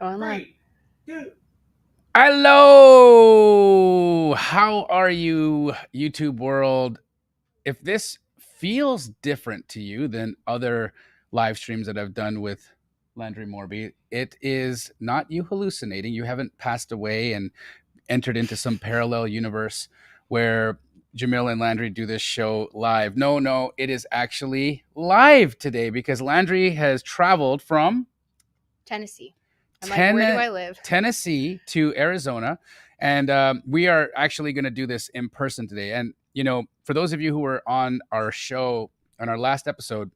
Going live. 3, 2. Hello. How are you, YouTube world? If this feels different to you than other live streams that I've done with Landree Morby, it is not you hallucinating. You haven't passed away and entered into some parallel universe where Jamil and Landry do this show live. No, it is actually live today because Landry has traveled from Tennessee. I'm like, where do I live? Tennessee to Arizona. And we are actually going to do this in person today. And, for those of you who were on our show, on our last episode,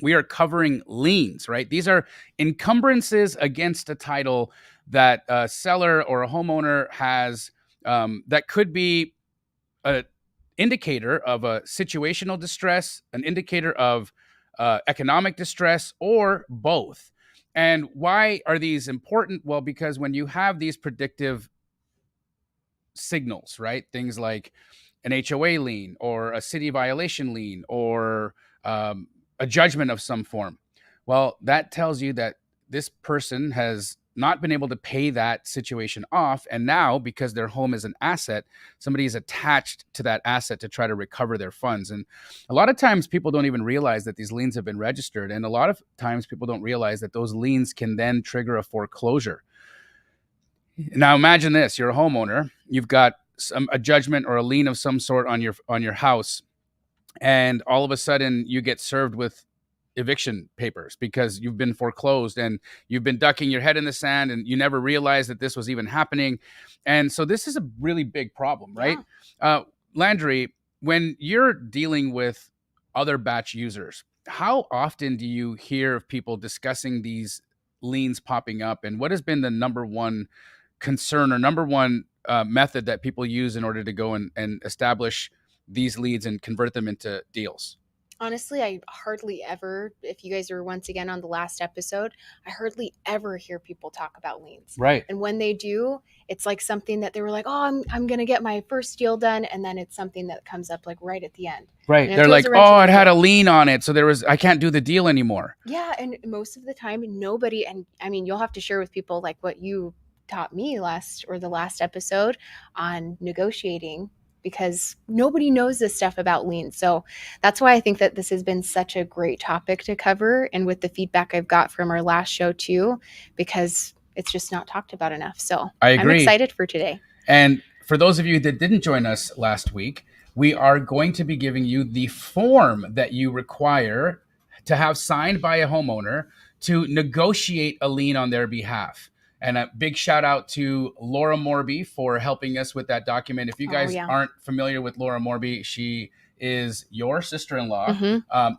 we are covering liens, right? These are encumbrances against a title that a seller or a homeowner has that could be an indicator of a situational distress, an indicator of economic distress, or both. And why are these important? Well, because when you have these predictive signals, right? Things like an HOA lien or a city violation lien or a judgment of some form. Well, that tells you that this person has not been able to pay that situation off. And now, because their home is an asset, somebody is attached to that asset to try to recover their funds. And a lot of times people don't even realize that these liens have been registered. And a lot of times people don't realize that those liens can then trigger a foreclosure. Now imagine this: you're a homeowner, you've got a judgment or a lien of some sort on your house, and all of a sudden you get served with eviction papers because you've been foreclosed and you've been ducking your head in the sand and you never realized that this was even happening. And so this is a really big problem, right? Yeah. Landry, when you're dealing with other batch users, how often do you hear of people discussing these liens popping up, and what has been the number one concern or number one method that people use in order to go and establish these leads and convert them into deals? Honestly, I hardly ever, if you guys were once again on the last episode, I hardly ever hear people talk about liens. Right. And when they do, it's like something that they were like, oh, I'm going to get my first deal done. And then it's something that comes up like right at the end. Right. They're like, oh, it had a lien on it, so I can't do the deal anymore. Yeah. And most of the time, nobody, and I mean, you'll have to share with people like what you taught me the last episode on negotiating, because nobody knows this stuff about liens. So that's why I think that this has been such a great topic to cover. And with the feedback I've got from our last show too, because it's just not talked about enough. So I agree. I'm excited for today. And for those of you that didn't join us last week, we are going to be giving you the form that you require to have signed by a homeowner to negotiate a lien on their behalf. And a big shout out to Laura Morby for helping us with that document. If you guys aren't familiar with Laura Morby, she is your sister-in-law,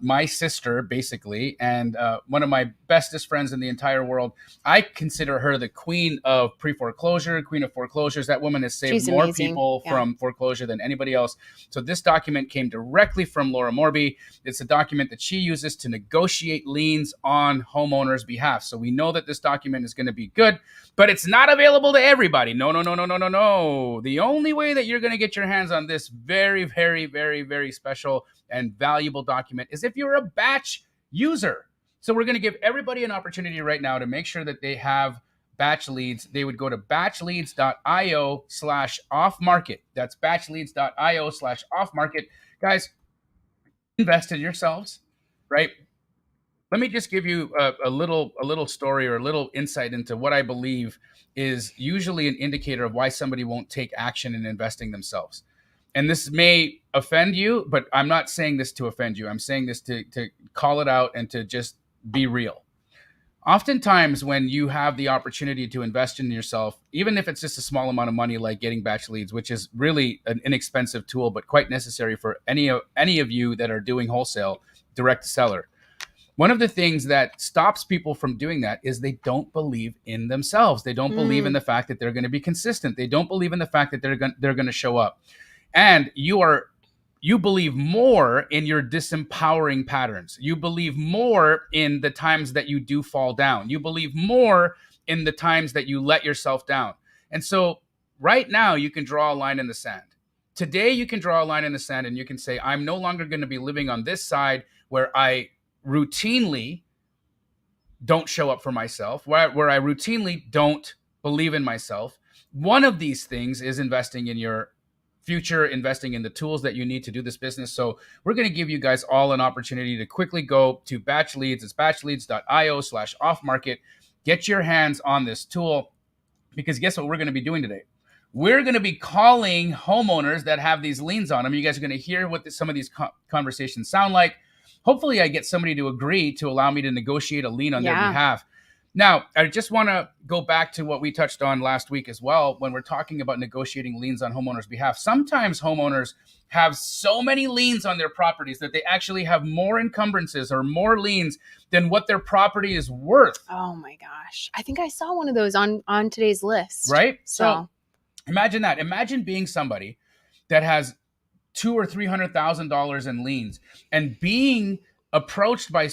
my sister, basically, and one of my bestest friends in the entire world. I consider her the queen of pre-foreclosure, queen of foreclosures. That woman has saved more people from foreclosure than anybody else. So this document came directly from Laura Morby. It's a document that she uses to negotiate liens on homeowners' behalf. So we know that this document is going to be good, but it's not available to everybody. No. The only way that you're going to get your hands on this very, very, very, very special and valuable document is if you're a batch user. So we're going to give everybody an opportunity right now to make sure that they have batch leads. They would go to batchleads.io/off-market. That's batchleads.io/off-market. Guys, invest in yourselves, right? Let me just give you a little story or a little insight into what I believe is usually an indicator of why somebody won't take action in investing themselves. And this may offend you, but I'm not saying this to offend you. I'm saying this to call it out and to just be real. Oftentimes when you have the opportunity to invest in yourself, even if it's just a small amount of money, like getting batch leads, which is really an inexpensive tool, but quite necessary for any of you that are doing wholesale, direct to seller. One of the things that stops people from doing that is they don't believe in themselves. They don't believe in the fact that they're going to be consistent. They don't believe in the fact that they're going to show up. And you believe more in your disempowering patterns. You believe more in the times that you do fall down. You believe more in the times that you let yourself down. And so right now you can draw a line in the sand. Today you can draw a line in the sand and you can say, I'm no longer going to be living on this side where I routinely don't show up for myself, where I routinely don't believe in myself. One of these things is investing in your future, investing in the tools that you need to do this business. So we're going to give you guys all an opportunity to quickly go to Batch Leads. It's batchleads.io/off market. Get your hands on this tool, because guess what we're going to be doing today? We're going to be calling homeowners that have these liens on them. You guys are going to hear what some of these conversations sound like. Hopefully I get somebody to agree to allow me to negotiate a lien on their behalf. Now, I just want to go back to what we touched on last week as well when we're talking about negotiating liens on homeowners' behalf. Sometimes homeowners have so many liens on their properties that they actually have more encumbrances or more liens than what their property is worth. Oh my gosh. I think I saw one of those on today's list. Right? So imagine that. Imagine being somebody that has $200,000 or $300,000 in liens and being approached by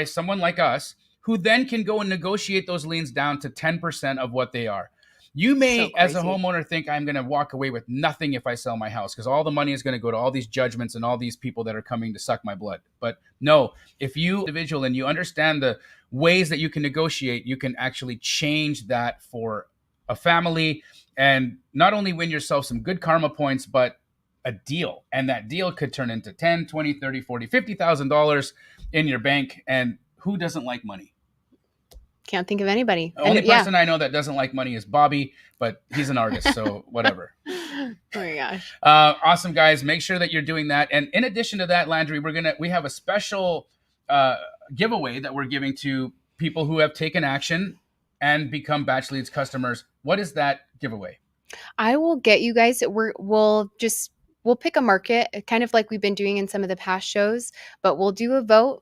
someone like us, who then can go and negotiate those liens down to 10% of what they are. You may, as a homeowner, think I'm going to walk away with nothing if I sell my house because all the money is going to go to all these judgments and all these people that are coming to suck my blood. But no, if you individual and you understand the ways that you can negotiate, you can actually change that for a family and not only win yourself some good karma points, but a deal. And that deal could turn into $10, $20, $30, $40, $50,000 in your bank. And who doesn't like money? Can't think of anybody. The only person I know that doesn't like money is Bobby, but he's an artist, so whatever. Oh my gosh. Awesome, guys. Make sure that you're doing that. And in addition to that, Landree, we have a special giveaway that we're giving to people who have taken action and become Batch Leads customers. What is that giveaway? I will get you guys. We'll pick a market, kind of like we've been doing in some of the past shows, but we'll do a vote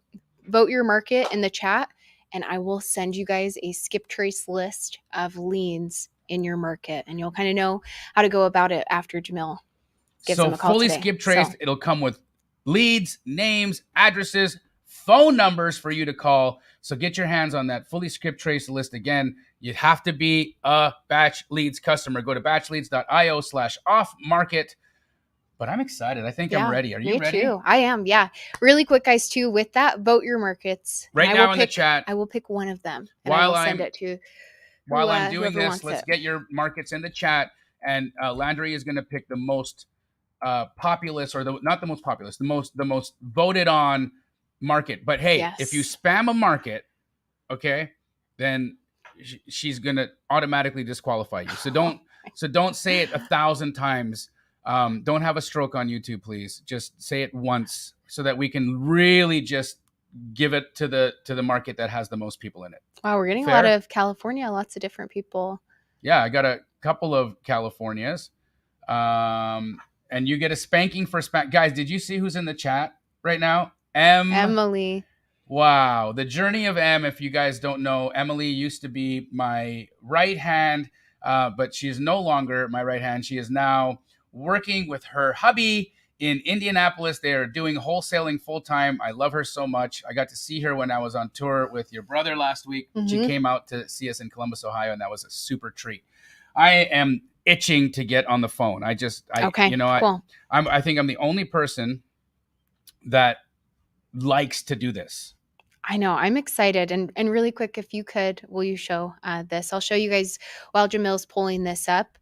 your market in the chat. And I will send you guys a skip trace list of liens in your market. And you'll kind of know how to go about it after Jamil gives them a call fully today. Skip traced. It'll come with leads, names, addresses, phone numbers for you to call. So get your hands on that fully skip trace list. Again, you have to be a Batch Leads customer. Go to batchleads.io/off market. But I'm excited. I think I'm ready. Are you ready? Me too. I am. Yeah. Really quick, guys, too, with that, vote your markets. Right now in the chat. I will pick one of them. And I will send it to while I'm doing this, let's get your markets in the chat. And Landree is going to pick the most populous, or not the most populous, the most voted on market. But hey, if you spam a market, okay, then she's going to automatically disqualify you. So don't say it 1,000 times. Don't have a stroke on YouTube, please. Just say it once so that we can really just give it to the market that has the most people in it. Wow, we're getting a lot of California, lots of different people. Yeah, I got a couple of Californias. And you get a spanking for guys, did you see who's in the chat right now? Emily. Wow. The journey of M, if you guys don't know, Emily used to be my right hand, but she is no longer my right hand. She is now working with her hubby in Indianapolis. They are doing wholesaling full time. I love her so much. I got to see her when I was on tour with your brother last week. Mm-hmm. She came out to see us in Columbus, Ohio, and that was a super treat. I am itching to get on the phone. I think I'm the only person that likes to do this. I know. I'm excited. And really quick, if you could, will you show this? I'll show you guys while Jamil's pulling this up.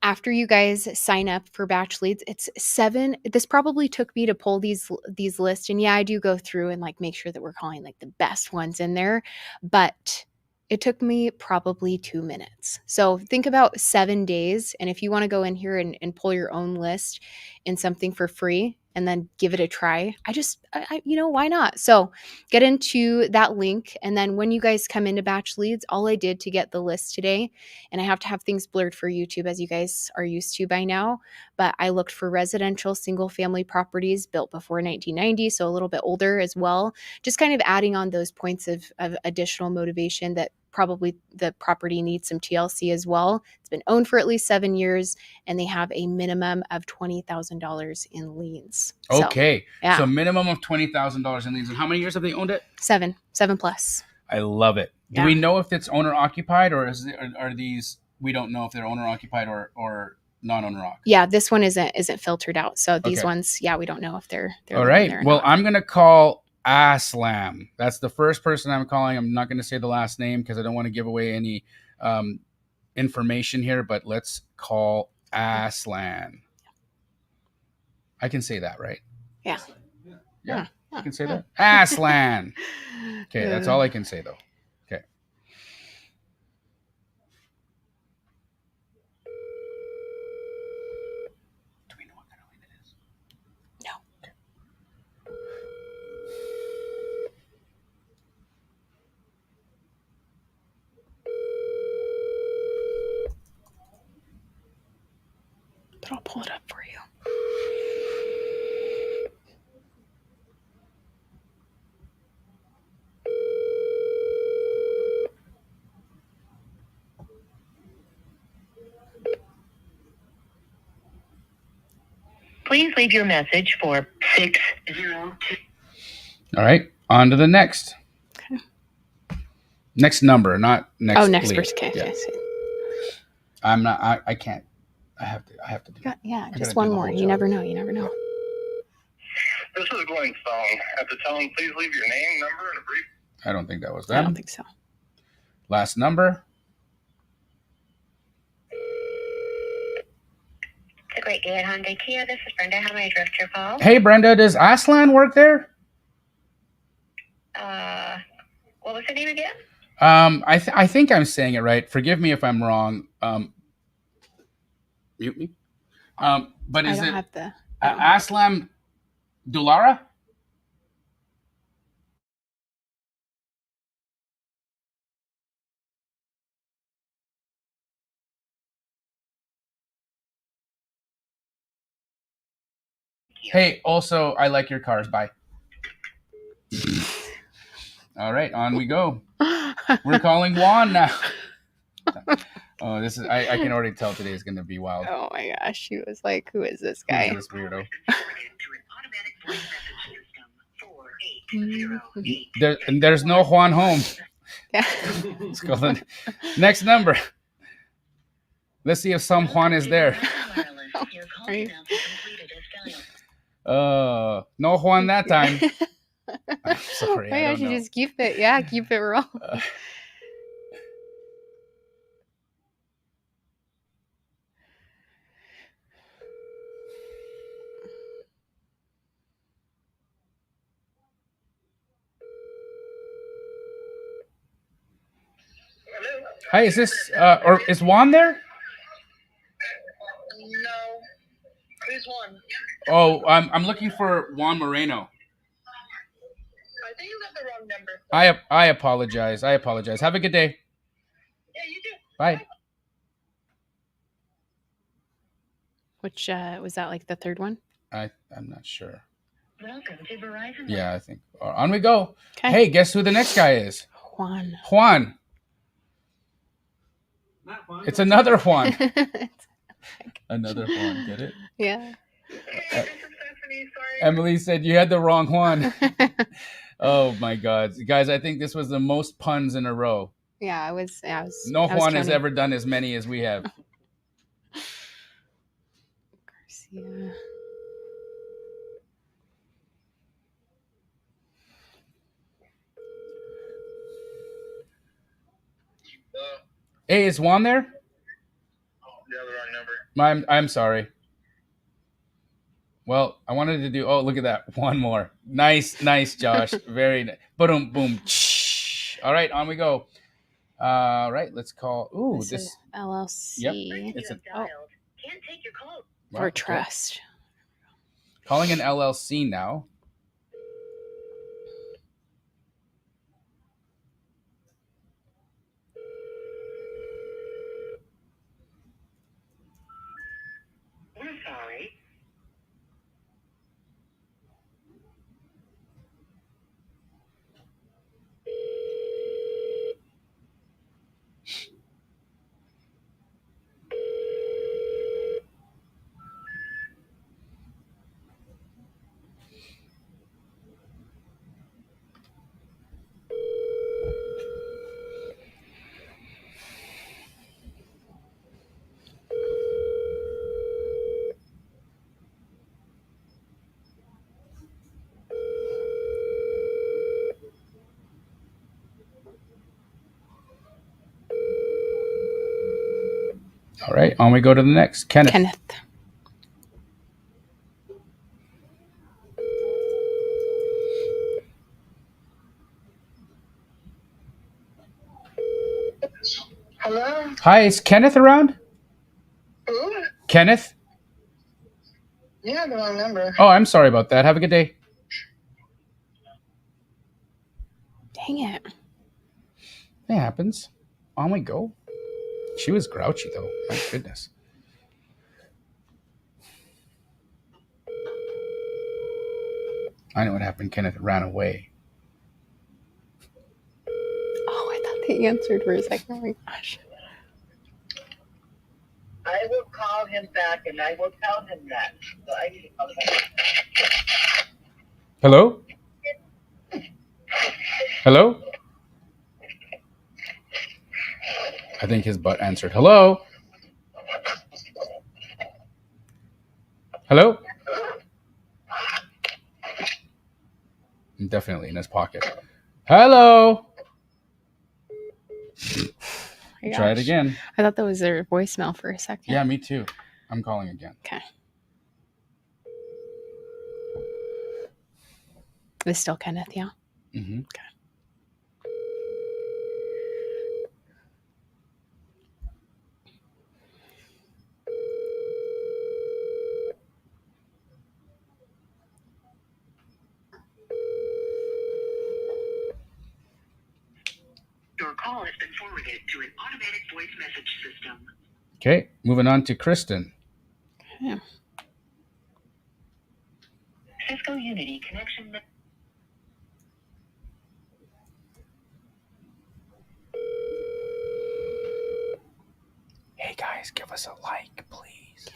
After you guys sign up for Batch Leads, it's 7. This probably took me to pull these lists. And yeah, I do go through and like make sure that we're calling like the best ones in there. But it took me probably 2 minutes. So think about 7 days. And if you want to go in here and pull your own list in something for free and then give it a try, why not? So get into that link. And then when you guys come into Batch Leads, all I did to get the list today, and I have to have things blurred for YouTube as you guys are used to by now, but I looked for residential single family properties built before 1990. So a little bit older as well, just kind of adding on those points of additional motivation that probably the property needs some TLC as well. It's been owned for at least 7 years, and they have a minimum of $20,000 in liens. Okay. So minimum of $20,000 in liens. And how many years have they owned it? 7 plus. I love it. Do we know if it's owner occupied, or are these, we don't know if they're owner occupied or non-owner occupied? Yeah, this one isn't filtered out. So these ones, we don't know if they're all right. Well, I'm going to call Aslam. That's the first person I'm calling. I'm not going to say the last name because I don't want to give away any information here, but let's call Aslan. I can say that, right? Yeah. Yeah. I can say that. Aslan. Okay, that's all I can say, though. Okay. Do we know what kind of lien it is? No. Okay. But I'll pull it up for you. Please leave your message for 602. All right. On to the next. Okay. Next number, not next. Oh, next lien. person. Okay. Yeah. Okay. I'm not. I can't. I have to do it. Yeah, I just gotta one do the more. whole You job. never know. You never know. This is Glenn's phone. At the tone, please leave your name, number, and a brief. I don't think that was I them. don't think so. Last number. It's a great day at Hyundai Kia. This is Brenda. How may I direct your call? Hey, Brenda, does Aslan work there? What was the name again? I think I'm saying it right. Forgive me if I'm wrong. Mute me. But is I don't it have the. Aslam Dulara? Hey, also, I like your cars. Bye. All right, on we go. We're calling Juan now. Oh, this is. I can already tell today is going to be wild. Oh my gosh, she was like, "Who is this Who's guy?" this weirdo? There's no Juan home. Yeah. Let's go to the next number. Let's see if some Juan is there. No Juan that time. I'm sorry. Maybe I should just keep it. Yeah, keep it real. Hi, is this or is Juan there? No. Who's one? Oh, I'm looking for Juan Moreno. I think you got the wrong number. I apologize. I apologize. Have a good day. Yeah, you do. Bye. Which was that like the third one? I'm not sure. Welcome to Verizon. Yeah, I think. On we go. Okay. Hey, guess who the next guy is? Juan. Juan. Not Juan. It's another Juan. Another Juan. Get it? Yeah. Hey, this is Stephanie. Sorry. Emily said you had the wrong Juan. Oh my God, guys! I think this was the most puns in a row. Yeah, I was. No I was Juan has counting. ever done as many as we have. Garcia. Hey, is Juan there? Yeah, the wrong number. I'm sorry. Well, I wanted to do. Oh, look at that! One more. Nice, Josh. Very nice. Boom, boom. All right, on we go. All right, let's call. Ooh, This this. is LLC. Yep. It's a Can't take your call. For trust. Calling an LLC now. We're sorry. All right, on we go to the next. Kenneth. Kenneth. Hello? Hi, is Kenneth around? Who? Kenneth? Yeah, the wrong number. Oh, I'm sorry about that. Have a good day. Dang it. It happens. On we go. She was grouchy, though. My goodness. I know what happened. Kenneth ran away. Oh, I thought they answered for a second. Oh my gosh. I will call him back and I will tell him that. So I need to call him back. Hello? Hello? I think his butt answered. Hello? Hello? Definitely in his pocket. Hello? My Try it gosh. again. I thought that was their voicemail for a second. Yeah, me too. I'm calling again. Okay. It's still Kenneth, yeah. Mm-hmm. Okay. Your call has been forwarded to an automatic voice message system. Okay, moving on to Kristen. Yeah. Cisco Unity connection. Hey guys, give us a like, please.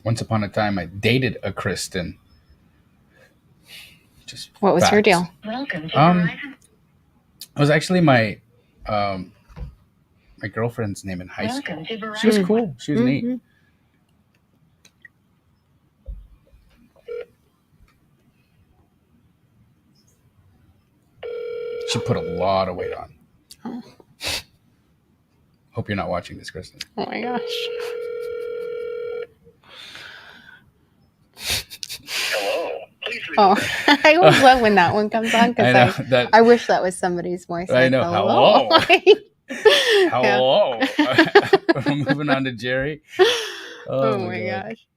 Once upon a time, I dated a Kristen. Just What was her facts. deal? Welcome to It Verizon. was actually my girlfriend's name in high school. Welcome to Verizon. She was cool. She was neat. Mhm. She put a lot of weight on. Oh. Hope you're not watching this, Kristen. Oh my gosh. Hello. Please leave Oh, I always love when that one comes on I know because that. I wish that was somebody's voice. I know. Hello. Hello. We're moving on to Jerry. Oh my God. gosh.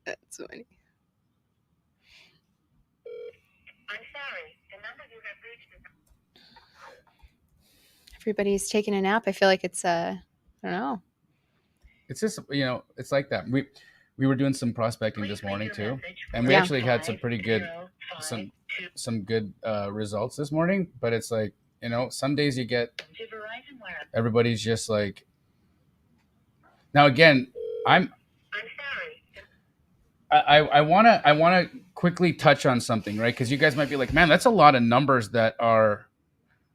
That's funny. I'm sorry. The number you have reached is Everybody's taking a nap. I feel like it's I don't know. It's just, it's like that. We were doing some prospecting this morning too, and we Yeah. actually had some pretty good some good results this morning. But it's like, some days you get everybody's just like. Now again, I'm sorry. I wanna quickly touch on something, right? Because you guys might be like, man, that's a lot of numbers that are,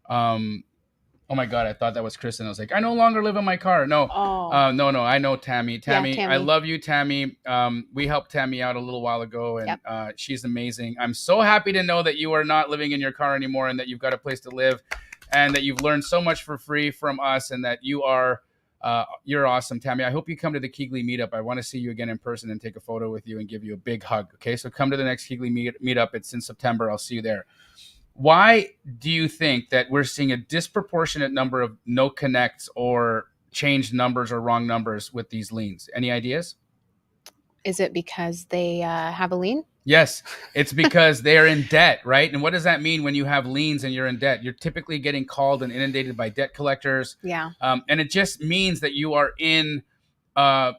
oh my God, I thought that was Kristen. I was like, I no longer live in my car. No, Oh. no, I know Tammy. Tammy, Tammy. I love you, Tammy. We helped Tammy out a little while ago, and Yep. she's amazing. I'm so happy to know that you are not living in your car anymore, and that you've got a place to live, and that you've learned so much for free from us, and that you're awesome, Tammy. I hope you come to the Keegley meetup. I want to see you again in person and take a photo with you and give you a big hug. Okay, so come to the next Keegley meetup. It's in September. I'll see you there. Why do you think that we're seeing a disproportionate number of no connects or changed numbers or wrong numbers with these liens? Any ideas? Is it because they have a lien? Yes, it's because they're in debt, right? And what does that mean when you have liens and you're in debt? You're typically getting called and inundated by debt collectors. Yeah. And it just means that you are in a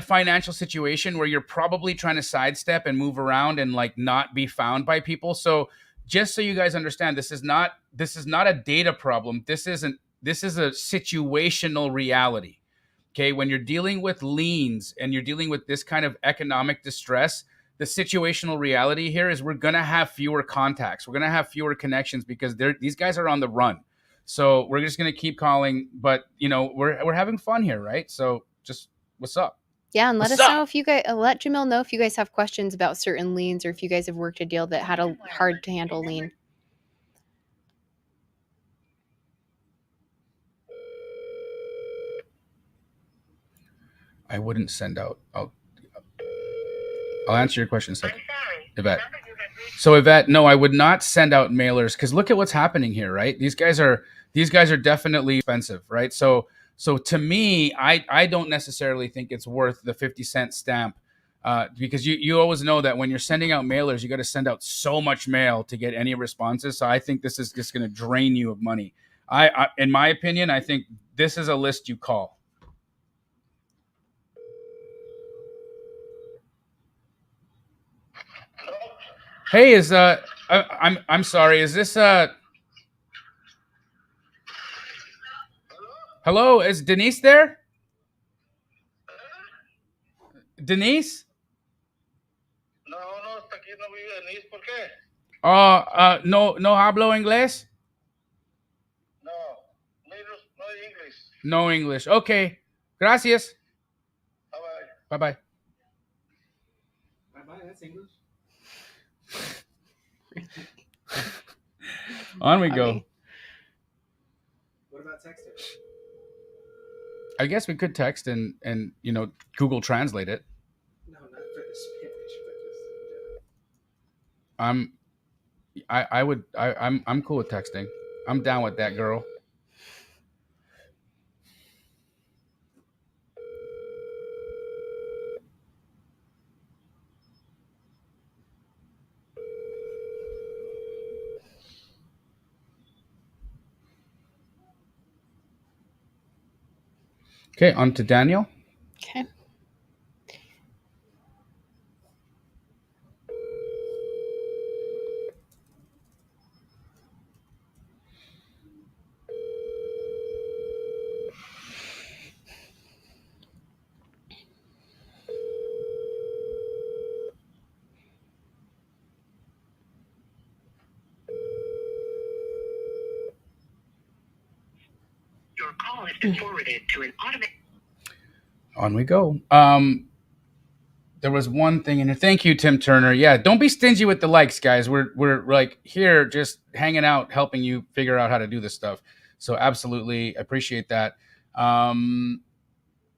financial situation where you're probably trying to sidestep and move around and like not be found by people. So just so you guys understand, this is not a data problem. This is a situational reality. Okay, when you're dealing with liens and you're dealing with this kind of economic distress, the situational reality here is we're gonna have fewer contacts. We're gonna have fewer connections because these guys are on the run. So we're just gonna keep calling, but we're having fun here, right? So just what's up? Yeah, and let What's us up? know if you guys let Jamil know if you guys have questions about certain liens or if you guys have worked a deal that had a hard to handle lien. I wouldn't send out. I'll answer your question in a second. Yvette. So Yvette, no, I would not send out mailers because look at what's happening here, right? These guys are definitely expensive, right? So to me, I don't necessarily think it's worth the 50-cent stamp because you always know that when you're sending out mailers, you got to send out so much mail to get any responses. So I think this is just going to drain you of money. In my opinion, I think this is a list you call. Hey, I'm sorry. Is this hello? Is Denise there? Denise? No, aquí no vive Denise. ¿Por qué? No hablo inglés. No, no English. No English. Okay. Gracias. Bye-bye. Bye-bye. Bye-bye, that's English. On we go. What about texting? I guess we could text and Google Translate it. No, not for the Spanish, but just I'm cool with texting. I'm down with that, girl. Okay, on to Daniel. Okay. Your call has been forwarded to an automated. On we go. There was one thing in here. Thank you, Tim Turner. Yeah, don't be stingy with the likes, guys. We're like here just hanging out, helping you figure out how to do this stuff. So absolutely appreciate that.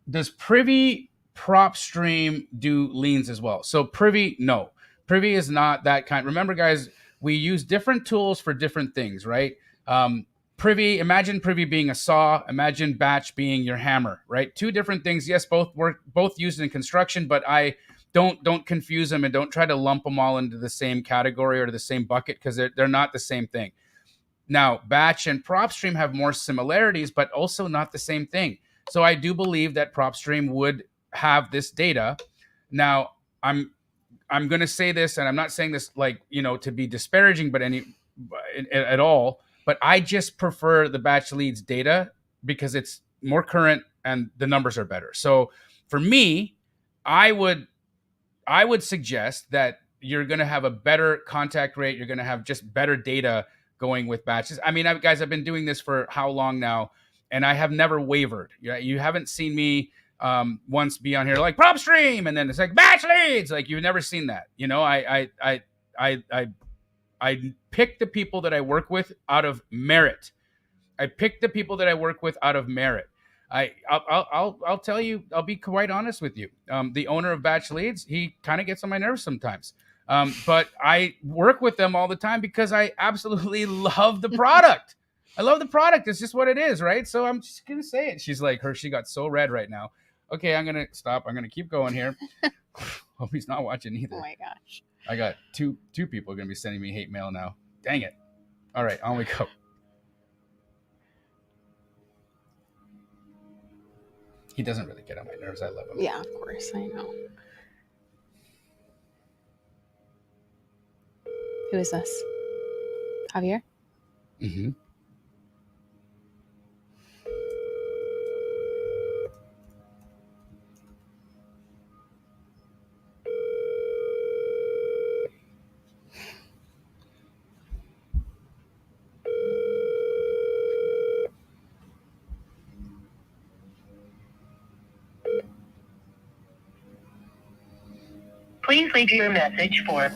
Does Privy Prop Stream do liens as well? So Privy, no. Privy is not that kind. Remember, guys, we use different tools for different things, right? Privy, imagine Privy being a saw, imagine Batch being your hammer, right? Two different things. Yes, both used in construction, but I don't confuse them and don't try to lump them all into the same category or to the same bucket because they're not the same thing. Now, Batch and PropStream have more similarities, but also not the same thing. So I do believe that PropStream would have this data. Now, I'm going to say this, and I'm not saying this like to be disparaging, but at all. But I just prefer the Batch Leads data because it's more current and the numbers are better. So for me, I would suggest that you're going to have a better contact rate. You're going to have just better data going with batches. I mean, guys, I've been doing this for how long now, and I have never wavered. You haven't seen me once be on here like prop stream, and then it's like batch leads. Like you've never seen that. I pick the people that I work with out of merit. I'll tell you, I'll be quite honest with you. The owner of Batch Leads, he kind of gets on my nerves sometimes. But I work with them all the time because I absolutely love the product. I love the product. It's just what it is, right? So I'm just going to say it. She's like, she got so red right now. Okay, I'm going to stop. I'm going to keep going here. Hope he's not watching either. Oh my gosh. I got two people going to be sending me hate mail now. Dang it. All right, on we go. He doesn't really get on my nerves. I love him. Yeah, of course. I know. Who is this? Javier? Mm-hmm. Please leave your message for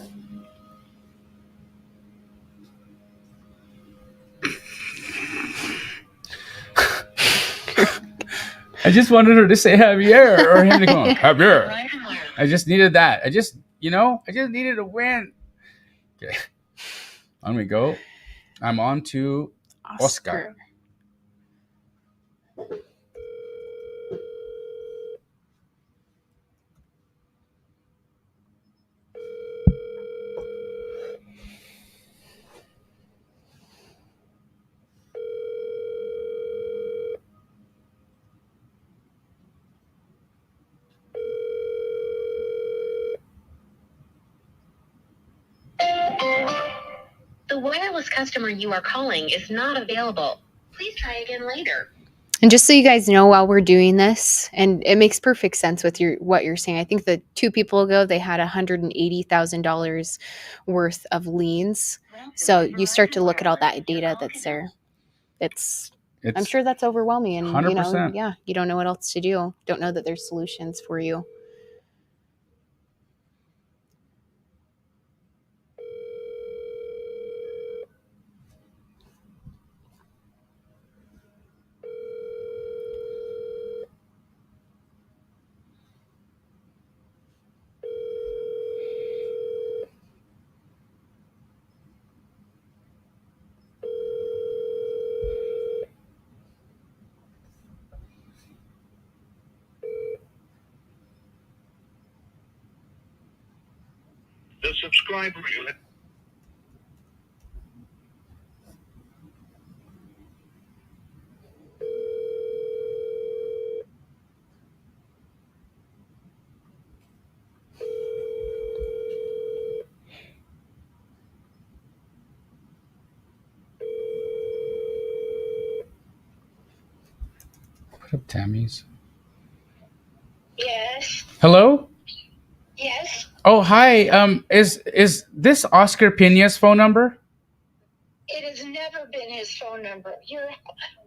I just wanted her to say Javier or him to go Javier. I just needed that. I just needed a win. Okay. On we go. I'm on to Oscar. the wireless customer you are calling is not available. Please try again later. And just so you guys know, while we're doing this, and it makes perfect sense with what you're saying. I think the 2 people ago, they had $180,000 worth of liens. So you start to look at all that data that's there. I'm sure that's overwhelming, and 100%. you don't know what else to do. Don't know that there's solutions for you. The subscriber you have. What up, Tammy's? Yes. Hello? Yes. Oh, hi. Is this Oscar Pina's phone number? It has never been his phone number. You're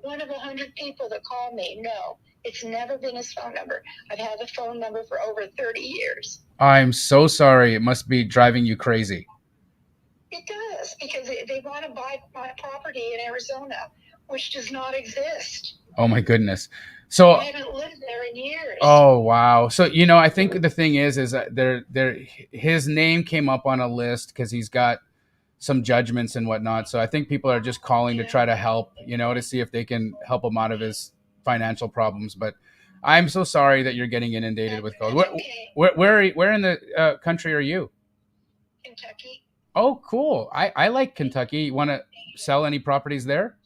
one of 100 people that call me. No, it's never been his phone number. I've had the phone number for over 30 years. I'm so sorry. It must be driving you crazy. It does, because they want to buy my property in Arizona, which does not exist. Oh my goodness. So I haven't lived there in years. Oh wow. So I think the thing is that his name came up on a list because he's got some judgments and whatnot. So I think people are just calling to try to help, to see if they can help him out of his financial problems. But I'm so sorry that you're getting inundated with calls. Okay. Where in the country are you? Kentucky. Oh, cool. I like Kentucky. You want to sell any properties there?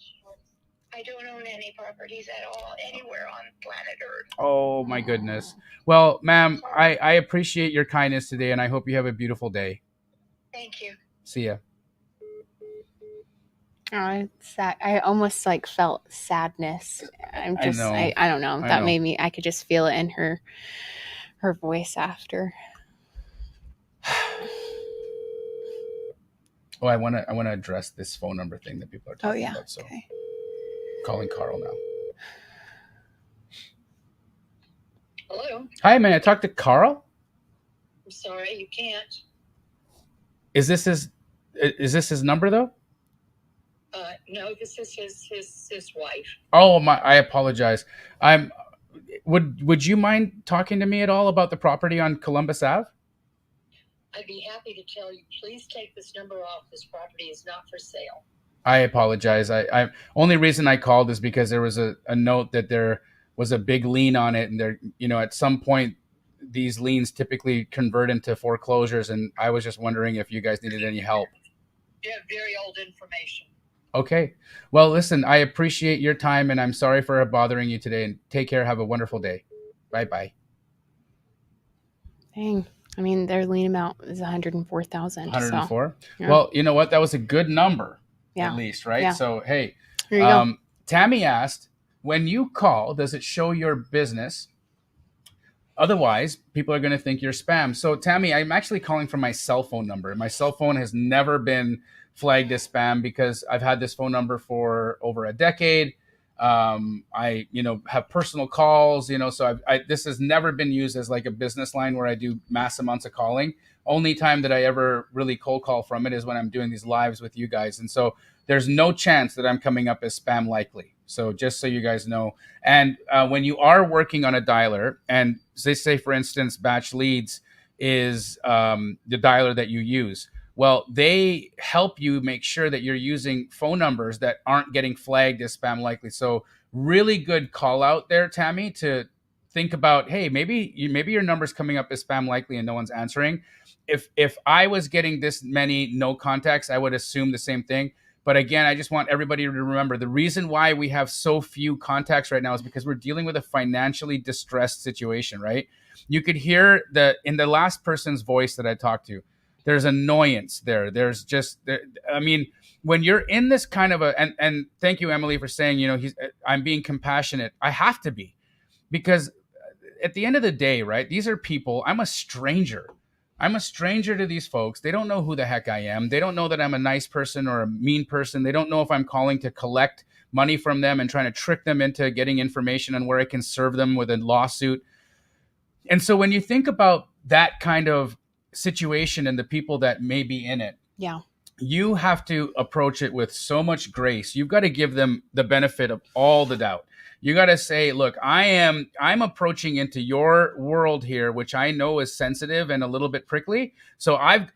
I don't own any properties at all anywhere on planet Earth. Oh my goodness. Well, ma'am, I appreciate your kindness today, and I hope you have a beautiful day. Thank you. See ya. Oh, it's sad. I almost felt sadness. I don't know. That made me. I could just feel it in her voice after. Oh, I want to address this phone number thing that people are talking about. So, okay. Calling Carl now. Hello. Hi, may I talk to Carl? I'm sorry, you can't. Is this his number though? No, this is his wife. Oh my! I apologize. Would you mind talking to me at all about the property on Columbus Ave? I'd be happy to tell you. Please take this number off. This property is not for sale. I apologize. I only reason I called is because there was a note that there was a big lien on it, and there, at some point these liens typically convert into foreclosures, and I was just wondering if you guys needed any help. You have very old information. Okay. Well, listen, I appreciate your time, and I'm sorry for bothering you today, and take care. Have a wonderful day. Bye-bye. Dang. I mean, their lien amount is $104,000. 104? So, yeah. Well, you know what? That was a good number, yeah. at least, right? Yeah. So, hey, There you go. Tammy asked, when you call, does it show your business? Otherwise, people are going to think you're spam. So, Tammy, I'm actually calling from my cell phone number. My cell phone has never been flagged as spam because I've had this phone number for over a decade. I have personal calls, so this has never been used as like a business line where I do mass amounts of calling. only time that I ever really cold call from it is when I'm doing these lives with you guys. And so there's no chance that I'm coming up as spam likely. So just so you guys know. And when you are working on a dialer, and say for instance, batch leads is the dialer that you use, well, they help you make sure that you're using phone numbers that aren't getting flagged as spam likely. So really good call out there, Tammy, to think about, hey, maybe your number's coming up as spam likely and no one's answering. If I was getting this many no contacts, I would assume the same thing. But again, I just want everybody to remember the reason why we have so few contacts right now is because we're dealing with a financially distressed situation, right? You could hear in the last person's voice that I talked to, there's annoyance there. There's just, I mean, when you're in this kind of and thank you, Emily, for saying, I'm being compassionate. I have to be, because at the end of the day, right, these are people. I'm a stranger to these folks. They don't know who the heck I am. They don't know that I'm a nice person or a mean person. They don't know if I'm calling to collect money from them and trying to trick them into getting information on where I can serve them with a lawsuit. And so when you think about that kind of situation and the people that may be in it, Yeah. you have to approach it with so much grace. You've got to give them the benefit of all the doubt. You got to say, look, I'm approaching into your world here, which I know is sensitive and a little bit prickly. So I'm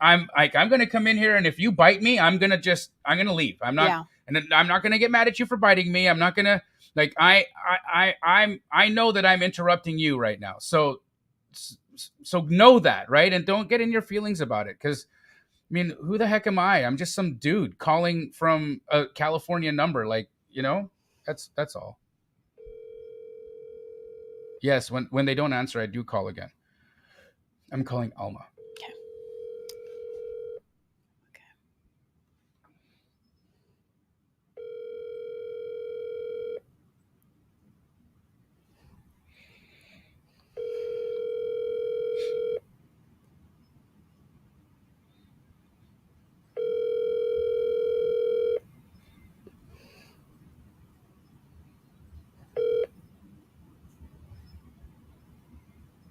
going to come in here, and if you bite me, I'm going to leave. I'm not, Yeah. and I'm not going to get mad at you for biting me. I'm not going to, like, I know that I'm interrupting you right now. So know that, right? And don't get in your feelings about it, because I mean, who the heck am I? I'm just some dude calling from a California number. Like, that's all. Yes, when they don't answer, I do call again. I'm calling Alma. Okay.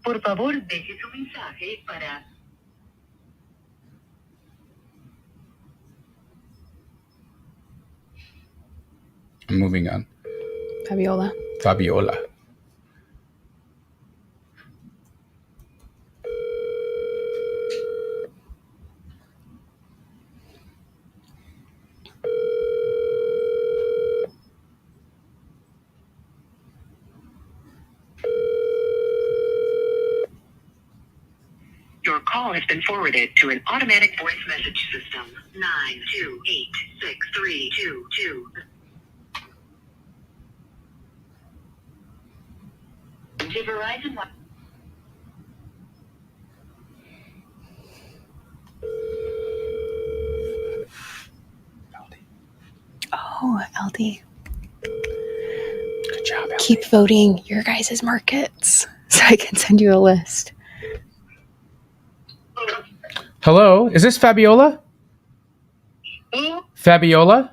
Por favor, deje su mensaje para... I'm moving on. Fabiola. Your call has been forwarded to an automatic voice message system. 9286322. To Verizon. Oh, LD. Good job, LD. Keep voting your guys' markets so I can send you a list. Hello, is this Fabiola? Who? Fabiola?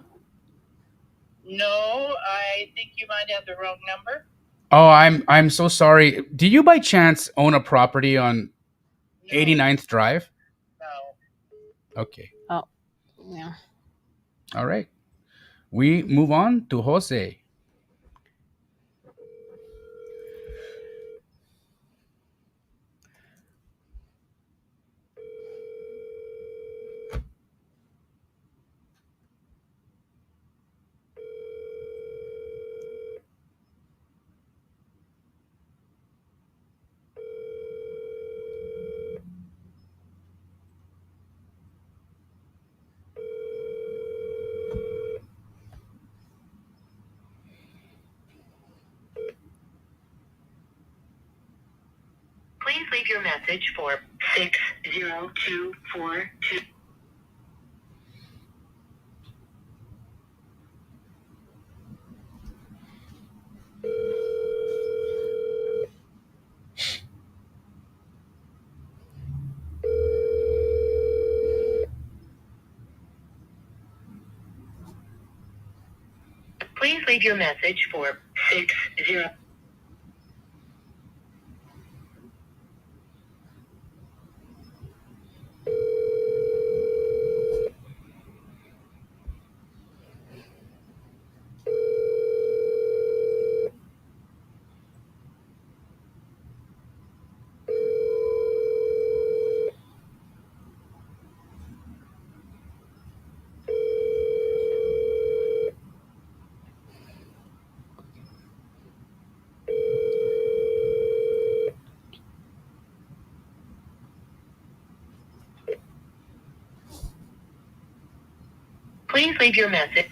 No, I think you might have the wrong number. Oh, I'm so sorry. Do you by chance own a property on 89th Drive? No. Okay. Oh, yeah. All right. We move on to Jose. Please leave your message for 60242. Please leave your message for 60. Please leave your message.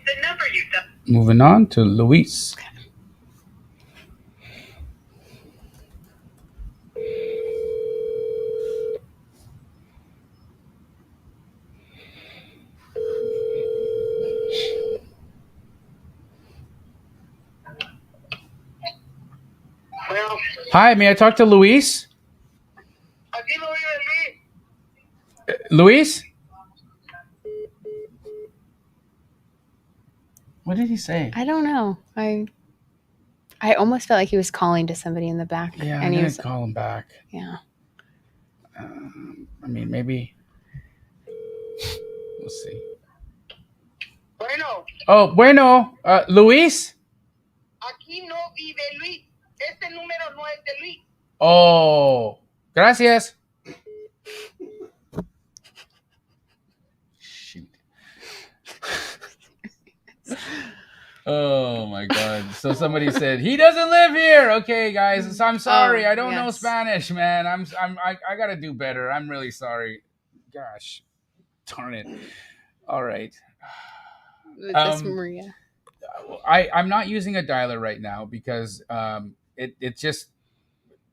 The number you dialed. Moving on to Luis. Well, Hi, may I talk to Luis? aquí no vive Luis. Luis? What did he say? I don't know. I almost felt like he was calling to somebody in the back. Yeah, and I'm he gonna was call him back. yeah. I mean, maybe. We'll see. Bueno, Oh, bueno. Luis? aquí no vive Luis. Este número no es de Luis. Oh, gracias. Shoot. Oh my God. So somebody said he doesn't live here. Okay, guys. So I'm sorry. Oh, I don't know yes. Spanish, man. I gotta do better. I'm really sorry. Gosh. Darn it. All right. That's Maria. I'm not using a dialer right now because it just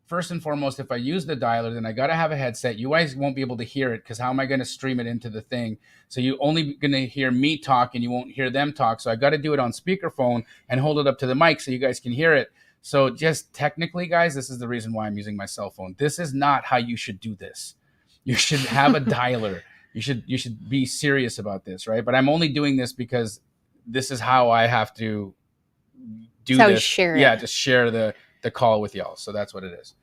first and foremost, if I use the dialer, then I got to have a headset. You guys won't be able to hear it because how am I going to stream it into the thing? So you only going to hear me talk and you won't hear them talk. So I got to do it on speakerphone and hold it up to the mic so you guys can hear it. So just technically, guys, this is the reason why I'm using my cell phone. This is not how you should do this. You should have a dialer. You should be serious about this, right? But I'm only doing this because this is how I have to do That's how you this. share Yeah, it. just share the call with y'all. So that's what it is.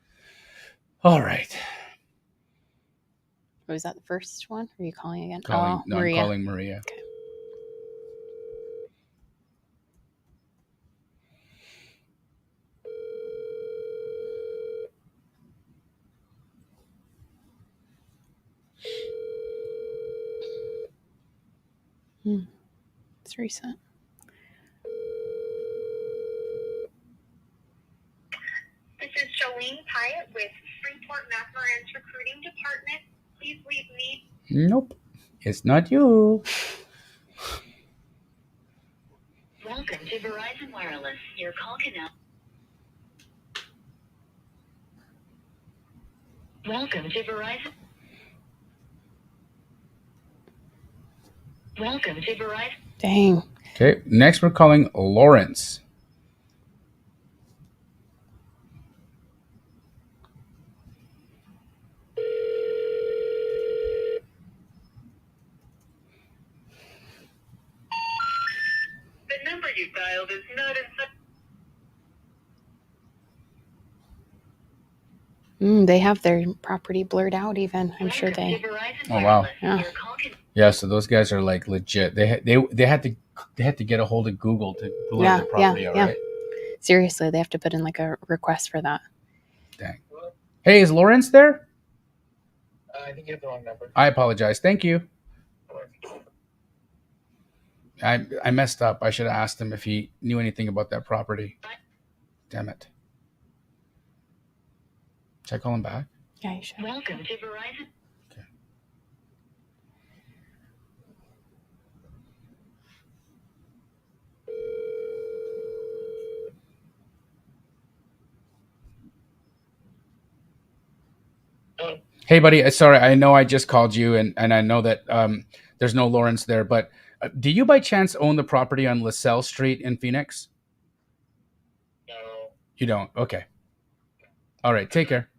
All right. Was that the first one? Are you calling again? I'm Maria. calling Maria. Okay. It's recent. This is Jolene Pyatt with Freeport McMoran's recruiting department. Please leave me. Nope. It's not you. Welcome to Verizon Wireless. Your call can now. Welcome to Verizon. Welcome to Verizon. Dang. Okay. Next, we're calling Lawrence. The number you dialed is not in. They have their property blurred out even. I'm sure they. Oh wow. Yeah. Yeah. So those guys are like legit. They had to get a hold of Google to blur Yeah, the property yeah, out, yeah. right? Seriously, they have to put in like a request for that. Dang. Hey, is Lawrence there? I think you have the wrong number. I apologize. Thank you. I messed up. I should have asked him if he knew anything about that property. Damn it. Should I call him back? Yeah, you should. Welcome to Verizon. Okay. Hey, buddy. Sorry, I know I just called you, and I know that there's no Lawrence there, but do you by chance own the property on LaSalle Street in Phoenix? No. You don't? Okay. All right. Take care.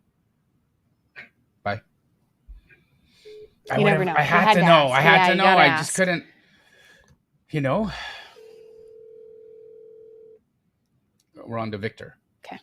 Bye. You never know. I You had to know. ask. I had Yeah, to you know. gotta I ask. just couldn't. You know. We're on to Victor. Okay.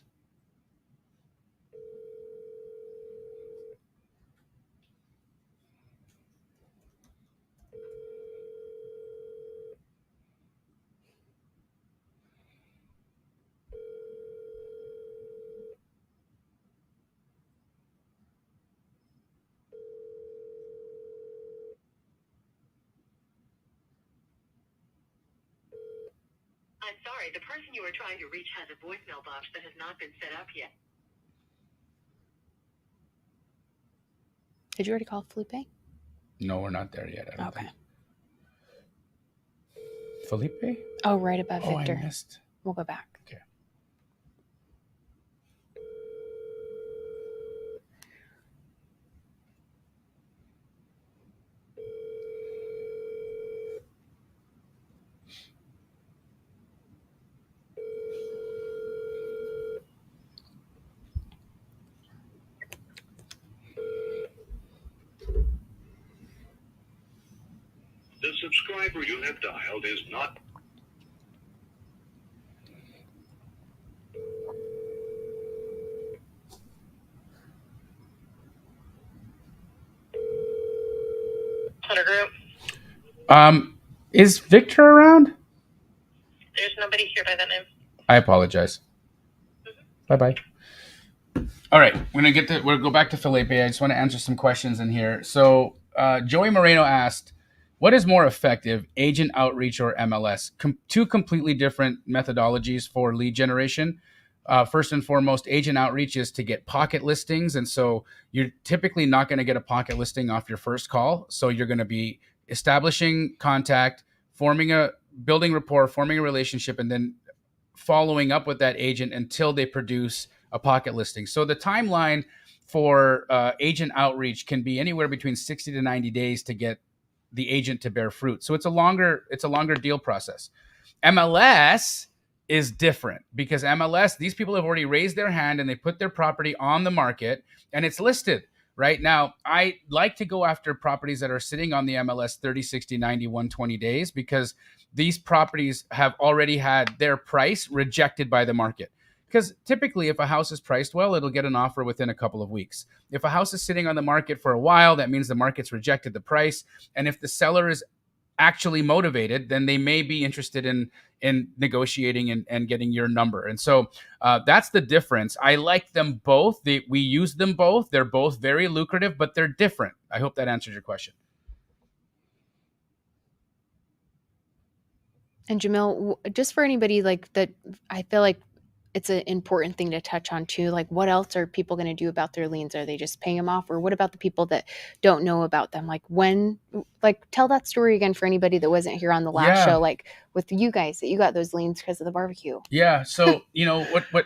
I'm sorry, the person you are trying to reach has a voicemail box that has not been set up yet. Did you already call Felipe? No, we're not there yet. I don't Okay. think. Felipe? Oh, right above Oh, Victor. I missed. We'll go back. Okay. The subscriber you have dialed is not. Group. Is Victor around? There's nobody here by that name. I apologize. Bye-bye. All right, we'll go back to Felipe. I just want to answer some questions in here. So Joey Moreno asked, what is more effective, agent outreach or MLS? Two completely different methodologies for lead generation. First and foremost, agent outreach is to get pocket listings. And so you're typically not going to get a pocket listing off your first call. So you're going to be establishing contact, building rapport, forming a relationship, and then following up with that agent until they produce a pocket listing. So the timeline for agent outreach can be anywhere between 60 to 90 days to get the agent to bear fruit. So it's a longer deal process. MLS is different because MLS, these people have already raised their hand and they put their property on the market and it's listed. Right now, I like to go after properties that are sitting on the MLS 30, 60, 90, 120 days because these properties have already had their price rejected by the market. Because typically, if a house is priced well, it'll get an offer within a couple of weeks. If a house is sitting on the market for a while, that means the market's rejected the price. And if the seller is actually motivated, then they may be interested in negotiating and getting your number. And so that's the difference. I like them both. We use them both. They're both very lucrative, but they're different. I hope that answers your question. And Jamil, just for anybody like that, I feel like it's an important thing to touch on too. Like, what else are people going to do about their liens? Are they just paying them off? Or what about the people that don't know about them? Like tell that story again for anybody that wasn't here on the last show, like with you guys that you got those liens because of the barbecue. Yeah. So,